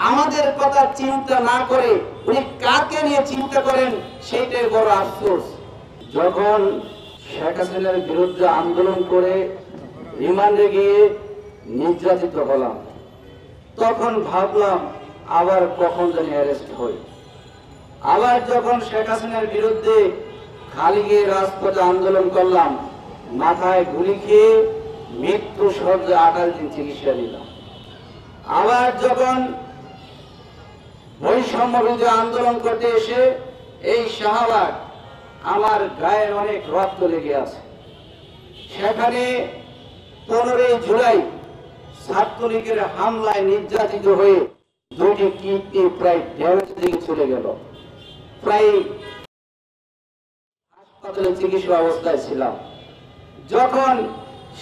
আমাদের কথা চিন্তা না করে উনি কাকে নিয়ে চিন্তা করেন সেটাই বড় আফসোস। যখন শেখ হাসিনার বিরুদ্ধে আন্দোলন করে রিমান্ডে গিয়ে নির্যাতিত হলাম, তখন ভাবলাম আবার কখন জানি অ্যারেস্ট হই। আবার যখন শেখ হাসিনার বিরুদ্ধে খালি গিয়ে রাজপথে আন্দোলন করলাম, মাথায় গুলি খেয়ে মৃত্যু সজ্জা 28 দিন চিকিৎসা নিলাম। আবার যখন বৈষম্য বিরোধী আন্দোলন করতে এসে এই শাহবাগ আমার গায়ের অনেক রক্ত লেগে আছে। সেখানে 15 জুলাই ছাত্রলীগের হামলায় নির্যাতিত হয়ে 2টি কিডনি প্রায় ড্যামেজ দিকে চলে গেল। প্রায় হাসপাতালে চিকিৎসা অবস্থায় ছিলাম। যখন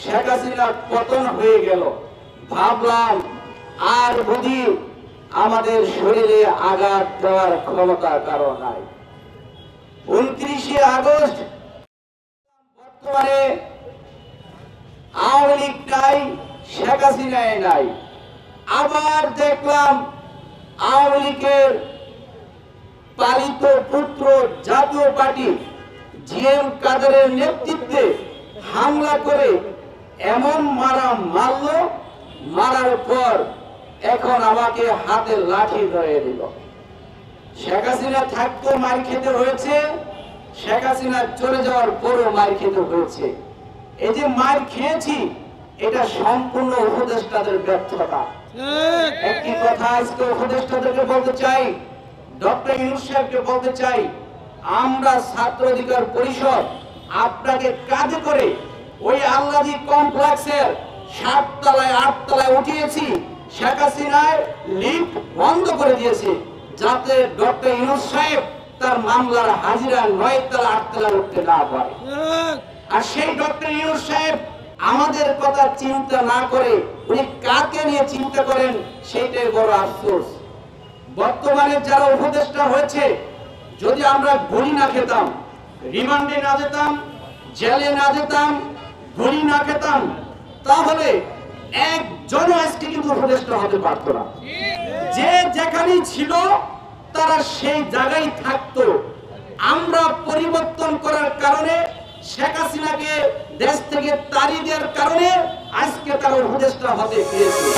শেখ হাসিনা পতন হয়ে গেল, ভাবলাম আর বুঝি আমাদের শরীরে আঘাত দেওয়ার ক্ষমতা কারো নাই। 29 আগস্ট বর্তমানে আওয়ামী লীগ নাই, শেখ হাসিনায় নাই। আবার দেখলাম আওয়ামী লীগের পালিত পুত্র জাতীয় পার্টি জিএম কাদেরের নেতৃত্বে হামলা করে এমন মারল, মারার পর এখন আমাকে হাতে লাঠি ধরে দিল। শেখ হাসিনা থাকতো মার খেতে হয়েছে, শেখ হাসিনা চলে যাওয়ার পরও মার খেতে হয়েছে। এই যে মার খেয়েছি, এটা সম্পূর্ণ উপদেষ্টাদের ব্যর্থতা। একটি কথা আজকে উপদেষ্টাদেরকে বলতে চাই, ডক্টর ইউনূস সাহেবকে বলতে চাই, আমরা ছাত্র অধিকার পরিষদ আপনাকে কাজে করে ওই আল্লাদি কমপ্লেক্সের 7 তলায় 8 তলায় উঠিয়েছি। শেখ হাসিনার লিফট বন্ধ করে দিয়েছে যাতে ডক্টর ইউনূস সাহেব তার মামলার হাজিরা 9 তলা 8 তলা উঠতে না পারে। আর সেই ডক্টর ইউনূস সাহেব আমাদের কথা চিন্তা না করে উনি কাকে নিয়ে চিন্তা করেন সেটাই বড় আফসোস। বর্তমানে যারা উপদেষ্টা হয়েছে, যদি আমরা গুলি না খেতাম, রিমান্ডে না যেতাম, জেলে না যেতাম, গুলি না খেতাম, তাহলে একজন আজকে কিন্তু উপদেষ্টা হতে পারত না। যে যেখানেই ছিল তারা সেই জায়গায় থাকতো। আমরা পরিবর্তন করার কারণে, শেখ হাসিনাকে দেশ থেকে তাড়িয়ে দেওয়ার কারণে আজকে তারা উপদেষ্টা হতে পেরেছে।